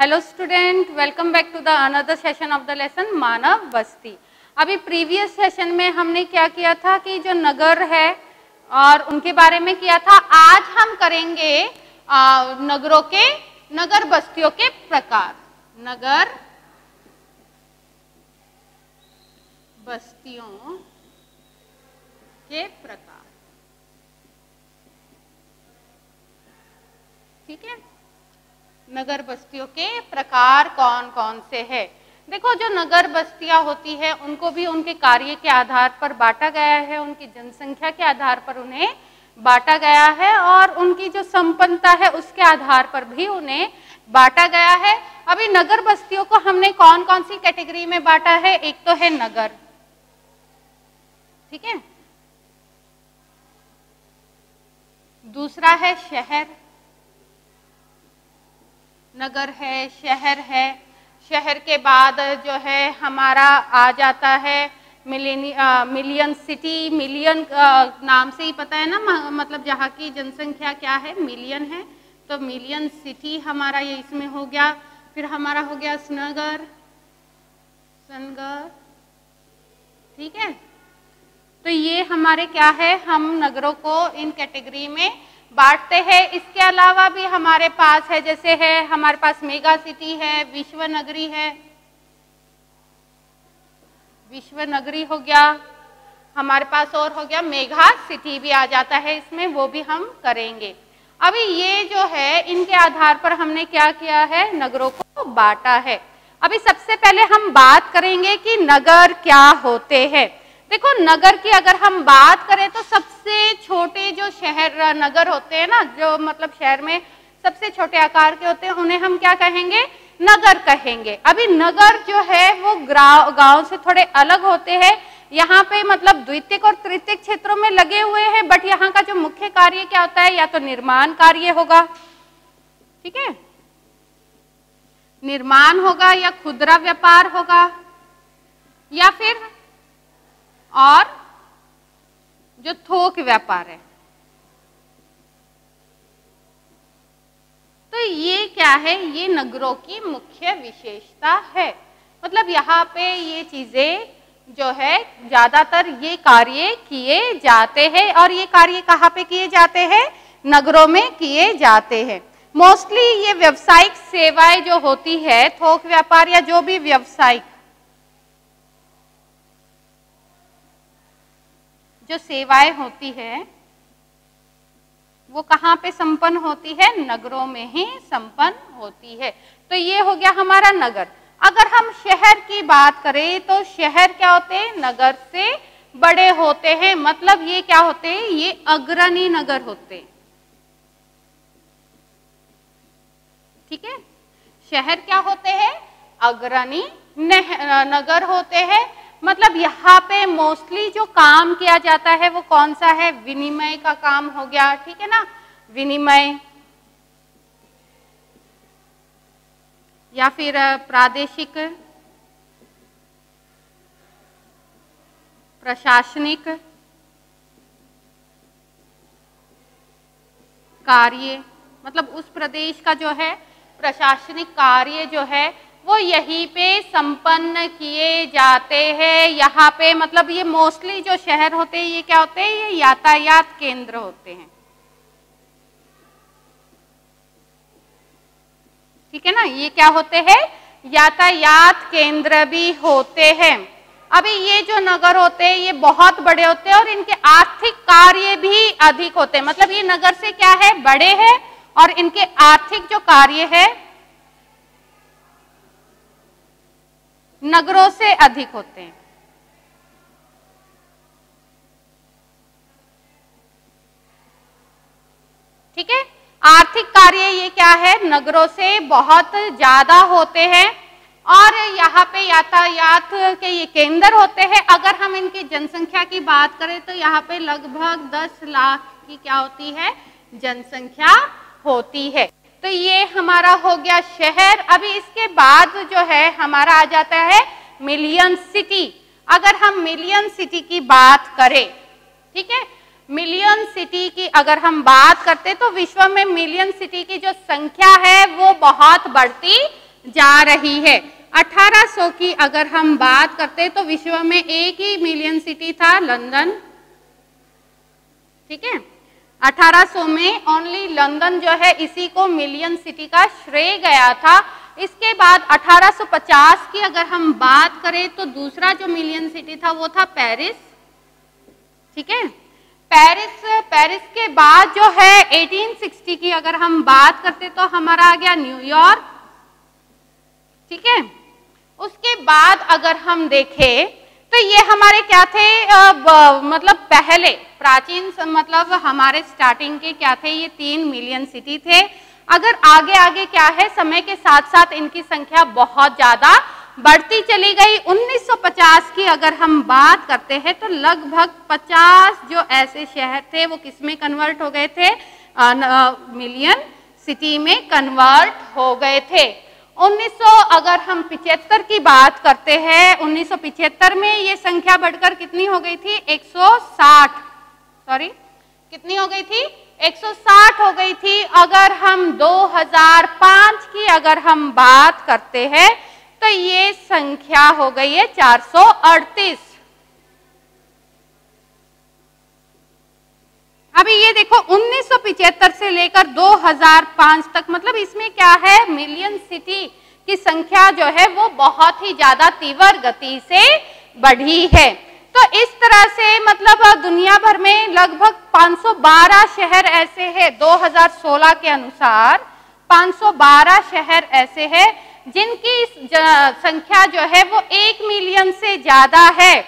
Hello student, welcome back to the another session of the lesson मानव बस्ती। अभी previous session में हमने क्या किया था कि जो नगर है और उनके बारे में किया था। आज हम करेंगे नगर बस्तियों के प्रकार, नगर बस्तियों के प्रकार। ठीक है, नगर बस्तियों के प्रकार कौन कौन से हैं। देखो, जो नगर बस्तियां होती है उनको भी उनके कार्य के आधार पर बांटा गया है, उनकी जनसंख्या के आधार पर उन्हें बांटा गया है और उनकी जो संपन्नता है उसके आधार पर भी उन्हें बांटा गया है। अभी नगर बस्तियों को हमने कौन कौन सी कैटेगरी में बांटा है। एक तो है नगर, ठीक है, दूसरा है शहर, नगर है, शहर है। शहर के बाद जो है हमारा आ जाता है मिलियन सिटी। मिलियन नाम से ही पता है ना, मतलब जहाँ की जनसंख्या क्या है, मिलियन है, तो मिलियन सिटी हमारा ये इसमें हो गया। फिर हमारा हो गया नगर, ठीक है। तो ये हमारे क्या है, हम नगरों को इन कैटेगरी में बांटते हैं। इसके अलावा भी हमारे पास है, जैसे है हमारे पास मेगा सिटी है, विश्व नगरी है, विश्व नगरी हो गया हमारे पास, और हो गया मेगा सिटी भी आ जाता है इसमें, वो भी हम करेंगे। अभी ये जो है इनके आधार पर हमने क्या किया है, नगरों को बांटा है। अभी सबसे पहले हम बात करेंगे कि नगर क्या होते हैं। देखो, नगर की अगर हम बात करें तो सबसे छोटे जो शहर नगर होते हैं ना, जो मतलब शहर में सबसे छोटे आकार के होते हैं, उन्हें हम क्या कहेंगे, नगर कहेंगे। अभी नगर जो है वो गांव से थोड़े अलग होते हैं। यहाँ पे मतलब द्वितीयक और तृतीयक क्षेत्रों में लगे हुए हैं, बट यहाँ का जो मुख्य कार्य क्या होता है, या तो निर्माण कार्य होगा, ठीक है, निर्माण होगा, या खुदरा व्यापार होगा, या फिर और जो थोक व्यापार है। तो ये क्या है, ये नगरों की मुख्य विशेषता है। मतलब यहाँ पे ये चीजें जो है ज्यादातर ये कार्य किए जाते हैं, और ये कार्य कहाँ पे किए जाते हैं, नगरों में किए जाते हैं। मोस्टली ये व्यावसायिक सेवाएं जो होती है, थोक व्यापार या जो भी व्यावसायिक जो सेवाएं होती है वो कहाँ पे संपन्न होती है, नगरों में ही संपन्न होती है। तो ये हो गया हमारा नगर। अगर हम शहर की बात करें तो शहर क्या होते हैं, नगर से बड़े होते हैं। मतलब ये क्या होते हैं, ये अग्रणी नगर होते हैं, ठीक है। शहर क्या होते हैं, अग्रणी नगर होते हैं। मतलब यहाँ पे मोस्टली जो काम किया जाता है वो कौन सा है, विनिमय का काम हो गया, ठीक है ना, विनिमय, या फिर प्रादेशिक प्रशासनिक कार्य। मतलब उस प्रदेश का जो है प्रशासनिक कार्य जो है वो यहीं पे संपन्न किए जाते हैं। यहाँ पे मतलब ये मोस्टली जो शहर होते हैं ये क्या होते हैं, ये यातायात केंद्र होते हैं, ठीक है ना। ये क्या होते हैं, यातायात केंद्र भी होते हैं। अभी ये जो नगर होते हैं ये बहुत बड़े होते हैं और इनके आर्थिक कार्य भी अधिक होते हैं। मतलब ये नगर से क्या है, बड़े हैं और इनके आर्थिक जो कार्य है नगरों से अधिक होते हैं, ठीक है। आर्थिक कार्य ये क्या है, नगरों से बहुत ज्यादा होते हैं और यहाँ पे यातायात के ये केंद्र होते हैं। अगर हम इनकी जनसंख्या की बात करें तो यहाँ पे लगभग 10 लाख की क्या होती है, जनसंख्या होती है। तो ये हमारा हो गया शहर। अभी इसके बाद जो है हमारा आ जाता है मिलियन सिटी। अगर हम मिलियन सिटी की बात करें, ठीक है, मिलियन सिटी की अगर हम बात करते तो विश्व में मिलियन सिटी की जो संख्या है वो बहुत बढ़ती जा रही है। 1800 की अगर हम बात करते तो विश्व में एक ही मिलियन सिटी था, लंदन, ठीक है। 1800 में ओनली लंदन जो है इसी को मिलियन सिटी का श्रेय गया था। इसके बाद 1850 की अगर हम बात करें तो दूसरा जो मिलियन सिटी था वो था पेरिस, ठीक है। पेरिस के बाद जो है 1860 की अगर हम बात करते तो हमारा आ गया न्यूयॉर्क, ठीक है। उसके बाद अगर हम देखें तो ये हमारे क्या थे, मतलब पहले प्राचीन मतलब हमारे स्टार्टिंग के क्या थे, ये 3 मिलियन सिटी थे। अगर आगे आगे क्या है, समय के साथ साथ इनकी संख्या बहुत ज्यादा बढ़ती चली गई। 1950 की अगर हम बात करते हैं तो लगभग 50 जो ऐसे शहर थे वो किसमें कन्वर्ट हो गए थे, मिलियन सिटी में कन्वर्ट हो गए थे। 1900 अगर हम 75 की बात करते हैं, 1975 में ये संख्या बढ़कर कितनी हो गई थी, 160, सॉरी कितनी हो गई थी, 160 हो गई थी। अगर हम 2005 की अगर हम बात करते हैं तो ये संख्या हो गई है 438। अभी ये देखो 1975 से लेकर 2005 तक, मतलब इसमें क्या है, मिलियन सिटी की संख्या जो है वो बहुत ही ज्यादा तीव्र गति से बढ़ी है। तो इस तरह से मतलब दुनिया भर में लगभग 512 शहर ऐसे हैं, 2016 के अनुसार 512 शहर ऐसे हैं जिनकी संख्या जो है वो 1 मिलियन से ज्यादा है,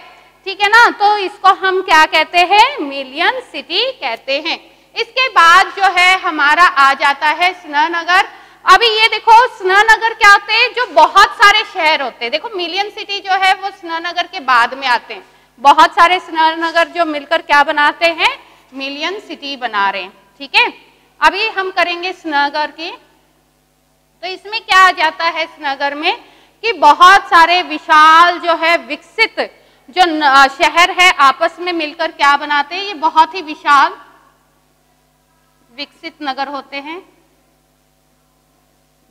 ठीक है ना। तो इसको हम क्या कहते हैं, मिलियन सिटी कहते हैं। इसके बाद जो है हमारा आ जाता है श्रीनगर। अभी ये देखो श्रीनगर क्या होते हैं, जो बहुत सारे शहर होते हैं। देखो मिलियन सिटी जो है वो श्रीनगर के बाद में आते हैं, बहुत सारे श्रीनगर जो मिलकर क्या बनाते हैं, मिलियन सिटी बना रहे हैं, ठीक है। अभी हम करेंगे श्रीनगर की, तो इसमें क्या आ जाता है श्रीनगर में कि बहुत सारे विशाल जो है विकसित जो शहर है आपस में मिलकर क्या बनाते हैं, ये बहुत ही विशाल विकसित नगर होते हैं,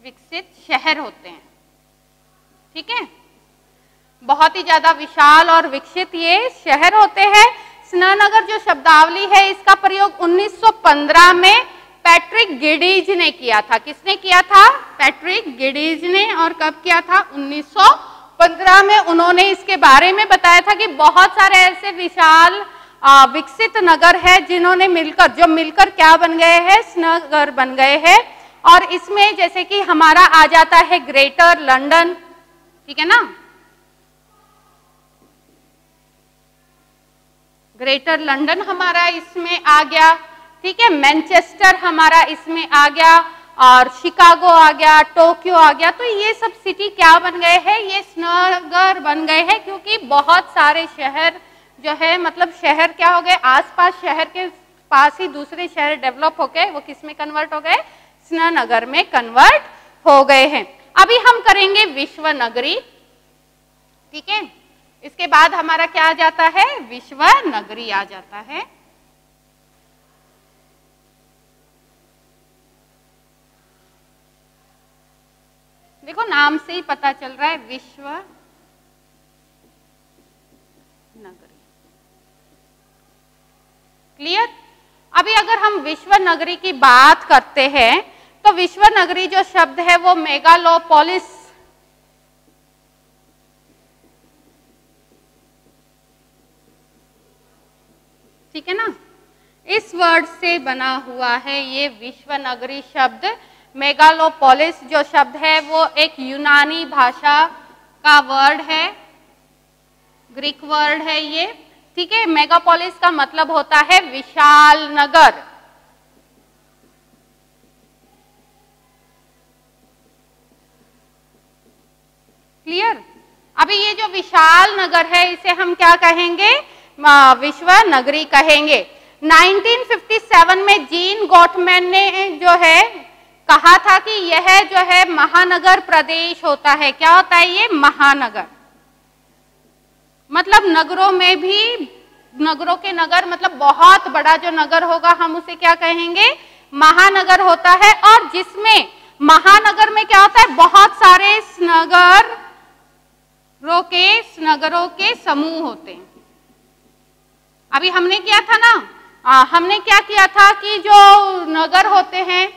विकसित शहर होते हैं, ठीक है। बहुत ही ज्यादा विशाल और विकसित ये शहर होते हैं। श्रीनगर जो शब्दावली है इसका प्रयोग 1915 में पैट्रिक गिडीज ने किया था। किसने किया था, पैट्रिक गिडीज ने। और कब किया था, 1915 में। उन्होंने इसके बारे में बताया था कि बहुत सारे ऐसे विशाल विकसित नगर है जिन्होंने मिलकर क्या बन गए हैं, श्रीनगर बन गए हैं। और इसमें जैसे कि हमारा आ जाता है ग्रेटर लंदन, ठीक है ना, ग्रेटर लंदन हमारा इसमें आ गया, ठीक है। मैनचेस्टर हमारा इसमें आ गया, और शिकागो आ गया, टोक्यो आ गया। तो ये सब सिटी क्या बन गए हैं, ये श्रीनगर बन गए हैं, क्योंकि बहुत सारे शहर जो है, मतलब शहर क्या हो गए, आसपास शहर के पास ही दूसरे शहर डेवलप हो गए, वो किस में कन्वर्ट हो गए, श्रीनगर में कन्वर्ट हो गए हैं। अभी हम करेंगे विश्व नगरी, ठीक है। इसके बाद हमारा क्या आ जाता है, विश्व नगरी आ जाता है। देखो नाम से ही पता चल रहा है, विश्व नगरी, क्लियर। अभी अगर हम विश्व नगरी की बात करते हैं तो विश्व नगरी जो शब्द है वो मेगालोपोलिस, ठीक है ना, इस वर्ड से बना हुआ है ये विश्व नगरी शब्द। मेगालोपोलिस जो शब्द है वो एक यूनानी भाषा का वर्ड है, ग्रीक वर्ड है ये, ठीक है। मेगापोलिस का मतलब होता है विशाल नगर, क्लियर। अभी ये जो विशाल नगर है इसे हम क्या कहेंगे, विश्व नगरी कहेंगे। 1957 में जीन गॉटमैन ने जो है कहा था कि यह जो है महानगर प्रदेश होता है। क्या होता है ये, महानगर, मतलब नगरों में भी, नगरों के नगर मतलब बहुत बड़ा जो नगर होगा हम उसे क्या कहेंगे, महानगर होता है। और जिसमें महानगर में क्या होता है, बहुत सारे नगरों के समूह होते हैं। अभी हमने किया था ना, हमने क्या किया था कि जो नगर होते हैं,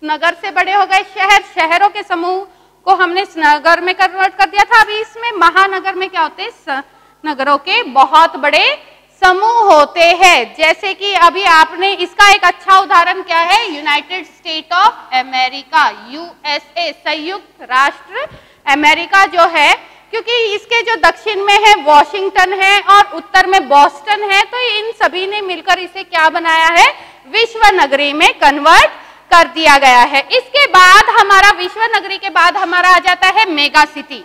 नगर से बड़े हो गए शहर, शहरों के समूह को हमने नगर में कन्वर्ट कर दिया था। अभी इसमें महानगर में क्या होते हैं, नगरों के बहुत बड़े समूह होते हैं। जैसे कि अभी आपने इसका एक अच्छा उदाहरण क्या है, United state of America, USA, संयुक्त राष्ट्र अमेरिका जो है, क्योंकि इसके जो दक्षिण में है वॉशिंगटन है और उत्तर में बॉस्टन है, तो इन सभी ने मिलकर इसे क्या बनाया है, विश्व नगरी में कन्वर्ट कर दिया गया है। इसके बाद हमारा विश्व नगरी के बाद हमारा आ जाता है mega city.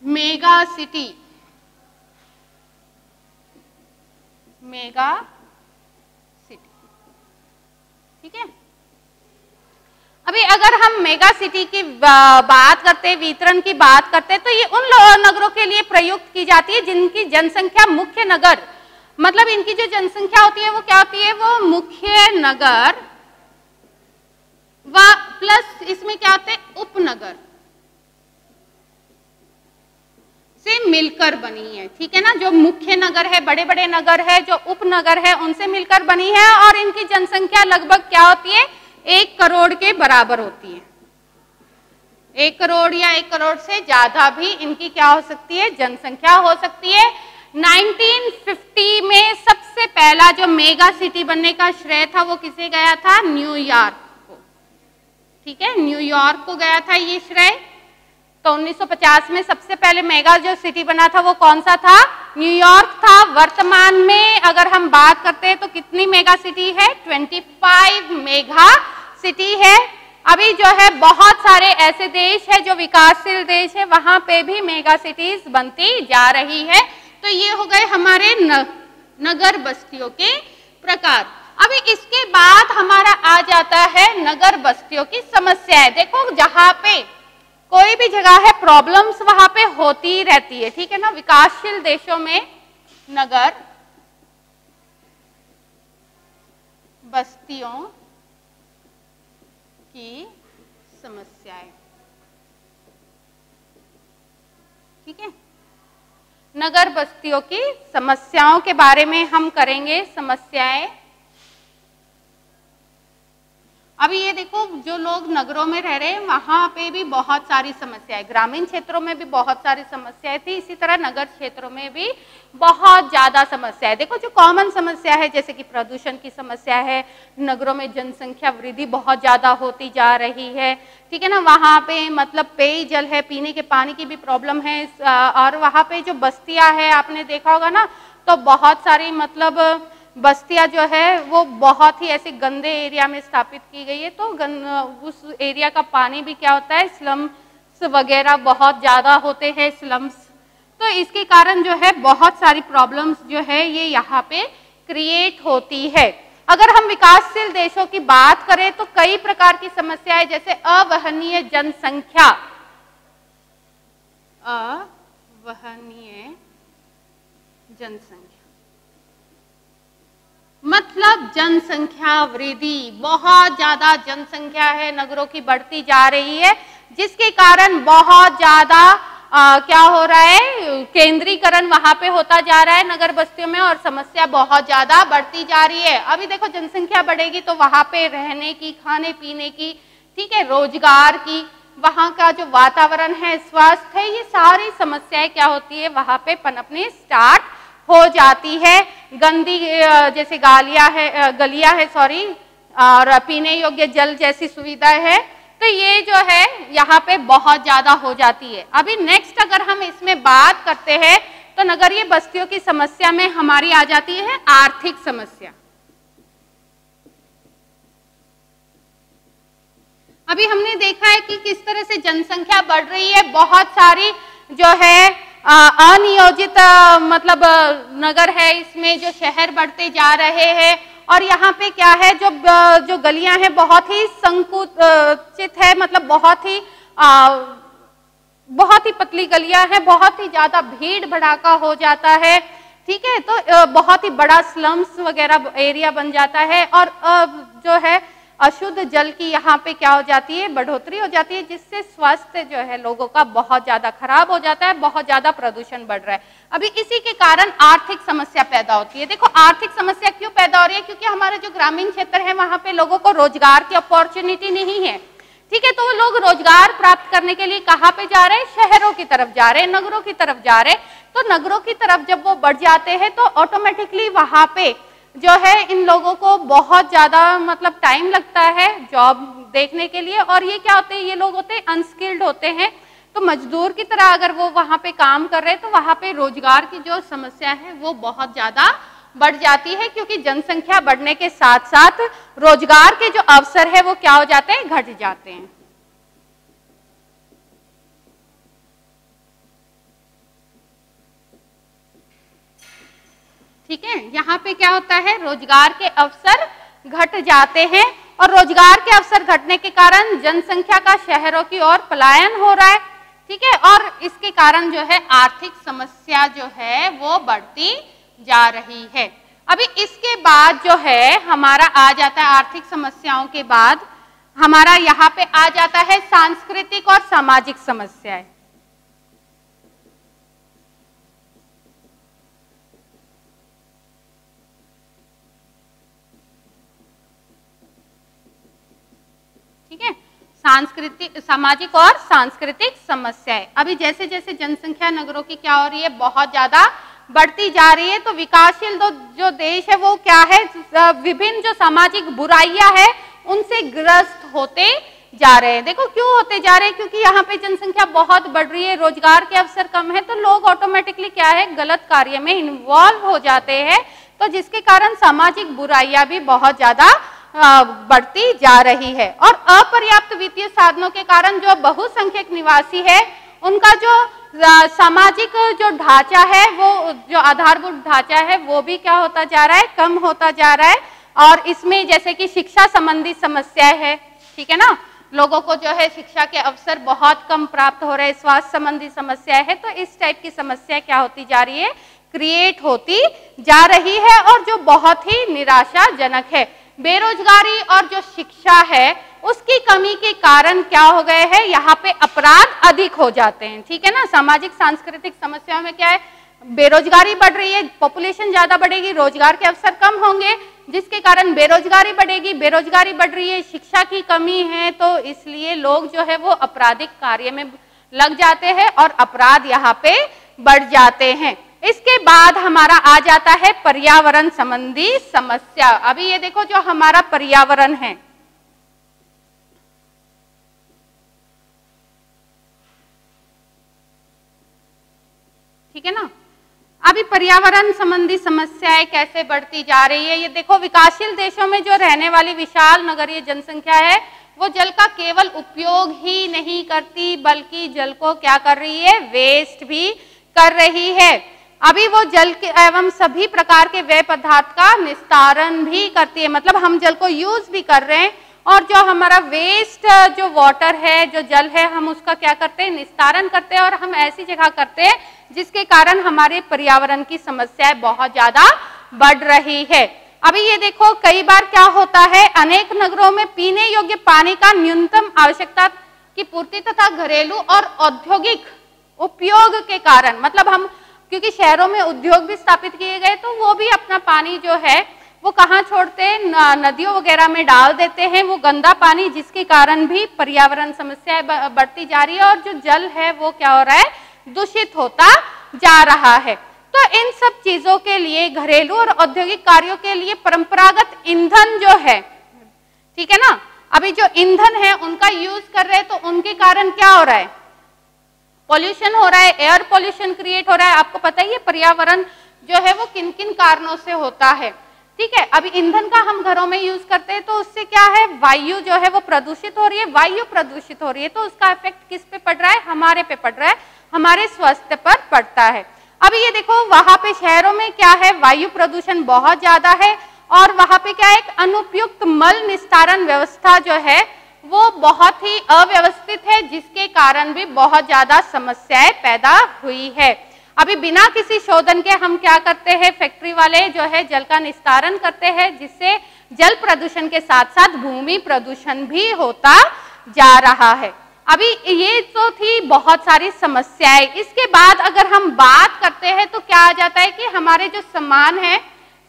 Mega city, mega city, ठीक है। अभी अगर हम मेगा सिटी की बात करते, वितरण की बात करते, तो ये उन नगरों के लिए प्रयुक्त की जाती है जिनकी जनसंख्या मुख्य नगर, मतलब इनकी जो जनसंख्या होती है वो क्या होती है, वो मुख्य नगर व प्लस इसमें क्या होते हैं, उपनगर से मिलकर बनी है, ठीक है ना। जो मुख्य नगर है, बड़े बड़े नगर है, जो उपनगर है, उनसे मिलकर बनी है और इनकी जनसंख्या लगभग क्या होती है, 1 करोड़ के बराबर होती है। 1 करोड़ या 1 करोड़ से ज्यादा भी इनकी क्या हो सकती है, जनसंख्या हो सकती है। 1950 में सबसे पहला जो मेगा सिटी बनने का श्रेय था वो किसे गया था, न्यूयॉर्क को, ठीक है, न्यूयॉर्क को गया था ये श्रेय। तो 1950 में सबसे पहले मेगा जो सिटी बना था वो कौन सा था, न्यूयॉर्क था। वर्तमान में अगर हम बात करते हैं तो कितनी मेगा सिटी है, 25 मेगा सिटी है। अभी जो है बहुत सारे ऐसे देश है जो विकासशील देश है, वहां पे भी मेगा सिटीज बनती जा रही है। तो ये हो गए हमारे नगर बस्तियों के प्रकार। अभी इसके बाद हमारा आ जाता है नगर बस्तियों की समस्याएं। देखो जहां पे कोई भी जगह है प्रॉब्लम्स वहां पे होती रहती है, ठीक है ना। विकासशील देशों में नगर बस्तियों की समस्याएं, ठीक है। नगर बस्तियों की समस्याओं के बारे में हम करेंगे, समस्याएं। अभी ये देखो जो लोग नगरों में रह रहे हैं वहां पे भी बहुत सारी समस्याएं, ग्रामीण क्षेत्रों में भी बहुत सारी समस्याएं थी, इसी तरह नगर क्षेत्रों में भी बहुत ज्यादा समस्याएं। देखो जो कॉमन समस्या है जैसे कि प्रदूषण की समस्या है, नगरों में जनसंख्या वृद्धि बहुत ज्यादा होती जा रही है, ठीक है ना। वहां पे मतलब पेयजल है, पीने के पानी की भी प्रॉब्लम है, और वहां पे जो बस्तियां है आपने देखा होगा ना, तो बहुत सारी मतलब बस्तियां जो है वो बहुत ही ऐसे गंदे एरिया में स्थापित की गई है। तो उस एरिया का पानी भी क्या होता है, स्लम्स वगैरह बहुत ज्यादा होते हैं, स्लम्स। तो इसके कारण जो है बहुत सारी प्रॉब्लम्स जो है ये यहाँ पे क्रिएट होती है। अगर हम विकासशील देशों की बात करें तो कई प्रकार की समस्याएं, जैसे अवहनीय जनसंख्या, अवहनीय जनसंख्या मतलब जनसंख्या वृद्धि, बहुत ज्यादा जनसंख्या है नगरों की बढ़ती जा रही है, जिसके कारण बहुत ज्यादा क्या हो रहा है, केंद्रीकरण वहां पे होता जा रहा है नगर बस्तियों में, और समस्या बहुत ज्यादा बढ़ती जा रही है। अभी देखो जनसंख्या बढ़ेगी तो वहां पे रहने की, खाने पीने की, ठीक है, रोजगार की, वहां का जो वातावरण है, स्वास्थ्य है, ये सारी समस्याएं क्या होती है वहां पे पनपने स्टार्ट हो जाती है। गंदी जैसे गलियां है सॉरी, और पीने योग्य जल जैसी सुविधाएं है, तो ये जो है यहाँ पे बहुत ज्यादा हो जाती है। अभी नेक्स्ट अगर हम इसमें बात करते हैं तो नगरीय बस्तियों की समस्या में हमारी आ जाती है आर्थिक समस्या। अभी हमने देखा है कि किस तरह से जनसंख्या बढ़ रही है, बहुत सारी जो है अनियोजित मतलब नगर है, इसमें जो शहर बढ़ते जा रहे हैं, और यहाँ पे क्या है जो गलियां हैं बहुत ही संकुचित है, मतलब बहुत ही पतली गलियां हैं, बहुत ही ज्यादा भीड़ भड़ाका हो जाता है, ठीक है। तो बहुत ही बड़ा स्लम्स वगैरह एरिया बन जाता है, और जो है अशुद्ध जल की यहाँ पे क्या हो जाती है, बढ़ोतरी हो जाती है, जिससे स्वास्थ्य जो है लोगों का बहुत ज्यादा खराब हो जाता है, बहुत ज्यादा प्रदूषण बढ़ रहा है। अभी इसी के कारण आर्थिक समस्या पैदा होती है। देखो आर्थिक समस्या क्यों पैदा हो रही है, क्योंकि हमारे जो ग्रामीण क्षेत्र है वहां पे लोगों को रोजगार की अपॉर्चुनिटी नहीं है, ठीक है। तो वो लोग रोजगार प्राप्त करने के लिए कहाँ पे जा रहे हैं, शहरों की तरफ जा रहे हैं, नगरों की तरफ जा रहे हैं। तो नगरों की तरफ जब वो बढ़ जाते हैं तो ऑटोमेटिकली वहां पे जो है इन लोगों को बहुत ज्यादा मतलब टाइम लगता है जॉब देखने के लिए, और ये क्या होते हैं, ये लोग होते हैं अनस्किल्ड होते हैं। तो मजदूर की तरह अगर वो वहां पे काम कर रहे हैं तो वहां पे रोजगार की जो समस्या है वो बहुत ज्यादा बढ़ जाती है, क्योंकि जनसंख्या बढ़ने के साथ साथ रोजगार के जो अवसर है वो क्या हो जाते हैं, घट जाते हैं। ठीक है, यहाँ पे क्या होता है, रोजगार के अवसर घट जाते हैं, और रोजगार के अवसर घटने के कारण जनसंख्या का शहरों की ओर पलायन हो रहा है, ठीक है। और इसके कारण जो है आर्थिक समस्या जो है वो बढ़ती जा रही है। अभी इसके बाद जो है हमारा आ जाता है, आर्थिक समस्याओं के बाद हमारा यहाँ पे आ जाता है सांस्कृतिक और सामाजिक समस्याएं। ठीक है, सांस्कृतिक, सामाजिक और सांस्कृतिक समस्याएं। अभी जैसे जैसे जनसंख्या नगरों की क्या हो रही है, बहुत ज्यादा बढ़ती जा रही है, तो विकासशील जो देश है वो क्या है, विभिन्न जो सामाजिक बुराइयां है उनसे ग्रस्त होते जा रहे हैं। देखो क्यों होते जा रहे हैं, क्योंकि यहाँ पे जनसंख्या बहुत बढ़ रही है, रोजगार के अवसर कम है, तो लोग ऑटोमेटिकली क्या है, गलत कार्य में इन्वॉल्व हो जाते हैं, तो जिसके कारण सामाजिक बुराइयां भी बहुत ज्यादा बढ़ती जा रही है। और अपर्याप्त वित्तीय साधनों के कारण जो बहुसंख्यक निवासी है उनका जो सामाजिक जो ढांचा है, वो जो आधारभूत ढांचा है वो भी क्या होता जा रहा है, कम होता जा रहा है। और इसमें जैसे कि शिक्षा संबंधी समस्याएं है, ठीक है ना, लोगों को जो है शिक्षा के अवसर बहुत कम प्राप्त हो रहे हैं, स्वास्थ्य संबंधी समस्याएं है, तो इस टाइप की समस्या क्या होती जा रही है, क्रिएट होती जा रही है, और जो बहुत ही निराशाजनक है। बेरोजगारी और जो शिक्षा है उसकी कमी के कारण क्या हो गए हैं, यहाँ पे अपराध अधिक हो जाते हैं, ठीक है ना। सामाजिक सांस्कृतिक समस्याओं में क्या है, बेरोजगारी बढ़ रही है, पॉपुलेशन ज्यादा बढ़ेगी, रोजगार के अवसर कम होंगे, जिसके कारण बेरोजगारी बढ़ेगी, बेरोजगारी बढ़ रही है, शिक्षा की कमी है, तो इसलिए लोग जो है वो आपराधिक कार्य में लग जाते हैं और अपराध यहाँ पे बढ़ जाते हैं। इसके बाद हमारा आ जाता है पर्यावरण संबंधी समस्या। अभी ये देखो जो हमारा पर्यावरण है, ठीक है ना, अभी पर्यावरण संबंधी समस्याएं कैसे बढ़ती जा रही है, ये देखो विकासशील देशों में जो रहने वाली विशाल नगरीय जनसंख्या है वो जल का केवल उपयोग ही नहीं करती, बल्कि जल को क्या कर रही है, वेस्ट भी कर रही है। अभी वो जल के एवं सभी प्रकार के व्यय पदार्थ का निस्तारण भी करती है, मतलब हम जल को यूज भी कर रहे हैं, और जो हमारा वेस्ट जो वाटर है, जो जल है, हम उसका क्या करते हैं, निस्तारण करते हैं, और हम ऐसी जगह करते हैं जिसके कारण हमारे पर्यावरण की समस्याएं बहुत ज्यादा बढ़ रही है। अभी ये देखो कई बार क्या होता है, अनेक नगरों में पीने योग्य पानी का न्यूनतम आवश्यकता की पूर्ति तथा घरेलू और औद्योगिक उपयोग के कारण, मतलब हम क्योंकि शहरों में उद्योग भी स्थापित किए गए, तो वो भी अपना पानी जो है वो कहाँ छोड़ते हैं, नदियों वगैरह में डाल देते हैं वो गंदा पानी, जिसके कारण भी पर्यावरण समस्याएं बढ़ती जा रही है, और जो जल है वो क्या हो रहा है, दूषित होता जा रहा है। तो इन सब चीजों के लिए, घरेलू और औद्योगिक कार्यों के लिए परंपरागत ईंधन जो है, ठीक है ना, अभी जो ईंधन है उनका यूज कर रहे हैं, तो उनके कारण क्या हो रहा है, पॉल्यूशन हो रहा है, एयर पॉल्यूशन क्रिएट हो रहा है। आपको पता ही है पर्यावरण जो है वो किन किन कारणों से होता है, ठीक है। अभी ईंधन का हम घरों में यूज करते हैं, तो उससे क्या है, वायु जो है वो प्रदूषित हो रही है, वायु प्रदूषित हो रही है, तो उसका इफेक्ट किस पे पड़ रहा है, हमारे पे पड़ रहा है, हमारे स्वास्थ्य पर पड़ता है। अभी ये देखो वहां पे शहरों में क्या है, वायु प्रदूषण बहुत ज्यादा है, और वहां पे क्या है, एक अनुपयुक्त मल निस्तारण व्यवस्था जो है वो बहुत ही अव्यवस्थित है, जिसके कारण भी बहुत ज्यादा समस्याएं पैदा हुई है। अभी बिना किसी शोधन के हम क्या करते हैं, फैक्ट्री वाले जो है जल का निस्तारण करते हैं, जिससे जल प्रदूषण के साथ साथ भूमि प्रदूषण भी होता जा रहा है। अभी ये तो थी बहुत सारी समस्याएं। इसके बाद अगर हम बात करते हैं तो क्या आ जाता है कि हमारे जो समान है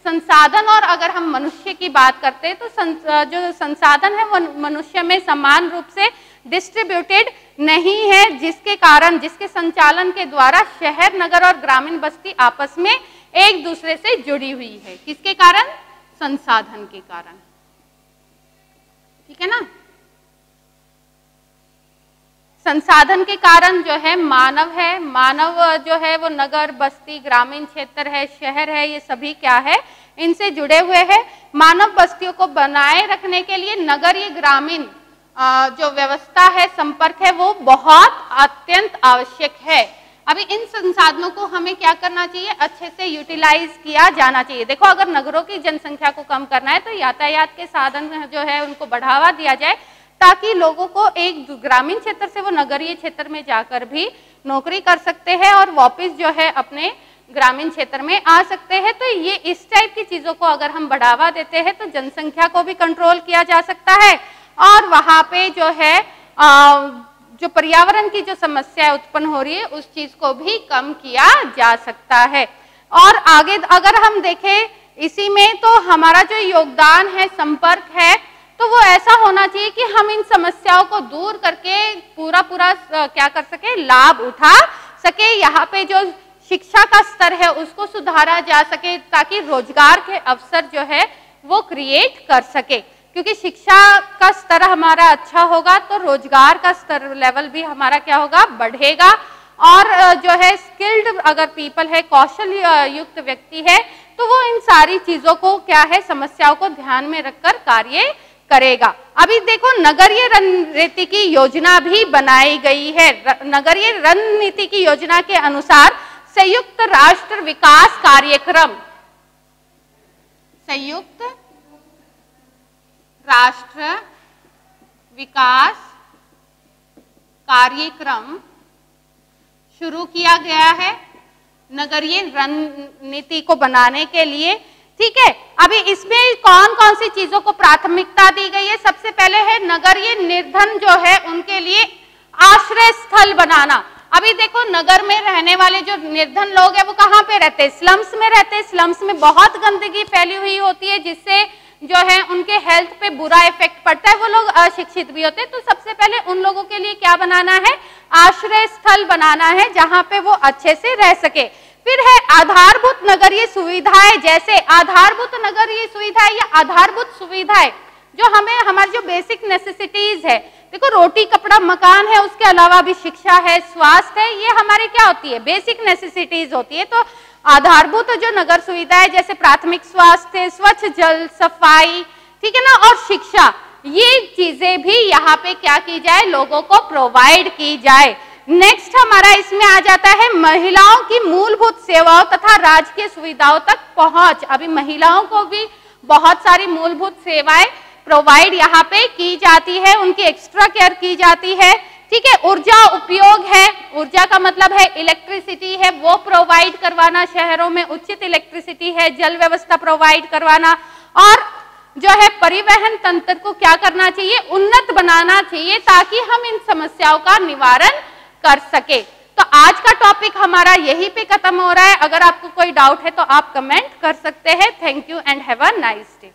संसाधन, और अगर हम मनुष्य की बात करते हैं तो जो संसाधन है वो मनुष्य में समान रूप से डिस्ट्रीब्यूटेड नहीं है, जिसके संचालन के द्वारा शहर, नगर और ग्रामीण बस्ती आपस में एक दूसरे से जुड़ी हुई है। किसके कारण? संसाधन के कारण। ठीक है ना। संसाधन के कारण जो है मानव जो है वो नगर, बस्ती, ग्रामीण क्षेत्र है, शहर है, ये सभी क्या है, इनसे जुड़े हुए हैं। मानव बस्तियों को बनाए रखने के लिए नगरीय ग्रामीण जो व्यवस्था है, संपर्क है, वो बहुत अत्यंत आवश्यक है। अभी इन संसाधनों को हमें क्या करना चाहिए? अच्छे से यूटिलाइज किया जाना चाहिए। देखो, अगर नगरों की जनसंख्या को कम करना है तो यातायात के साधन जो है उनको बढ़ावा दिया जाए, ताकि लोगों को एक ग्रामीण क्षेत्र से वो नगरीय क्षेत्र में जाकर भी नौकरी कर सकते हैं और वापस जो है अपने ग्रामीण क्षेत्र में आ सकते हैं। तो ये इस टाइप की चीजों को अगर हम बढ़ावा देते हैं तो जनसंख्या को भी कंट्रोल किया जा सकता है, और वहां पे जो है जो पर्यावरण की जो समस्या उत्पन्न हो रही है उस चीज को भी कम किया जा सकता है। और आगे अगर हम देखें इसी में, तो हमारा जो योगदान है, संपर्क है, तो वो ऐसा होना चाहिए कि हम इन समस्याओं को दूर करके पूरा क्या कर सके, लाभ उठा सके। यहाँ पे जो शिक्षा का स्तर है उसको सुधारा जा सके, ताकि रोजगार के अवसर जो है वो क्रिएट कर सके। क्योंकि शिक्षा का स्तर हमारा अच्छा होगा तो रोजगार का स्तर लेवल भी हमारा क्या होगा, बढ़ेगा। और जो है स्किल्ड अगर पीपल है, कौशल युक्त व्यक्ति है, तो वो इन सारी चीजों को क्या है, समस्याओं को ध्यान में रखकर कार्य करेगा। अभी देखो, नगरीय रणनीति की योजना भी बनाई गई है। नगरीय रणनीति की योजना के अनुसार संयुक्त राष्ट्र विकास कार्यक्रम, संयुक्त राष्ट्र विकास कार्यक्रम शुरू किया गया है नगरीय रणनीति को बनाने के लिए। ठीक है, अभी इसमें कौन कौन सी चीजों को प्राथमिकता दी गई है? सबसे पहले है नगरीय निर्धन जो है उनके लिए आश्रय स्थल बनाना। अभी देखो, नगर में रहने वाले जो निर्धन लोग हैं वो कहाँ पे रहते हैं? स्लम्स में रहते हैं। स्लम्स में बहुत गंदगी फैली हुई होती है, जिससे जो है उनके हेल्थ पे बुरा इफेक्ट पड़ता है। वो लोग अशिक्षित भी होते हैं। तो सबसे पहले उन लोगों के लिए क्या बनाना है? आश्रय स्थल बनाना है, जहां पे वो अच्छे से रह सके। फिर है आधारभूत नगरीय सुविधाएं, जैसे आधारभूत नगरीय सुविधाएं या आधारभूत सुविधाएं जो हमें, हमारी जो बेसिक नेसेसिटीज है, देखो रोटी, कपड़ा, मकान है, उसके अलावा भी शिक्षा है, स्वास्थ्य है, ये हमारे क्या होती है? बेसिक नेसेसिटीज होती है। तो आधारभूत जो नगर सुविधाएं जैसे प्राथमिक स्वास्थ्य, स्वच्छ जल, सफाई, ठीक है ना, और शिक्षा, ये चीजें भी यहाँ पे क्या की जाए, लोगों को प्रोवाइड की जाए। नेक्स्ट हमारा इसमें आ जाता है महिलाओं की मूलभूत सेवाओं तथा राजकीय सुविधाओं तक पहुंच। अभी महिलाओं को भी बहुत सारी मूलभूत सेवाएं प्रोवाइड यहाँ पे की जाती है, उनकी एक्स्ट्रा केयर की जाती है। ठीक है, ऊर्जा उपयोग है, ऊर्जा का मतलब है इलेक्ट्रिसिटी है, वो प्रोवाइड करवाना, शहरों में उचित इलेक्ट्रिसिटी है, जल व्यवस्था प्रोवाइड करवाना, और जो है परिवहन तंत्र को क्या करना चाहिए, उन्नत बनाना चाहिए, ताकि हम इन समस्याओं का निवारण कर सके। तो आज का टॉपिक हमारा यहीं पे खत्म हो रहा है। अगर आपको कोई डाउट है तो आप कमेंट कर सकते हैं। Thank you and have a nice day.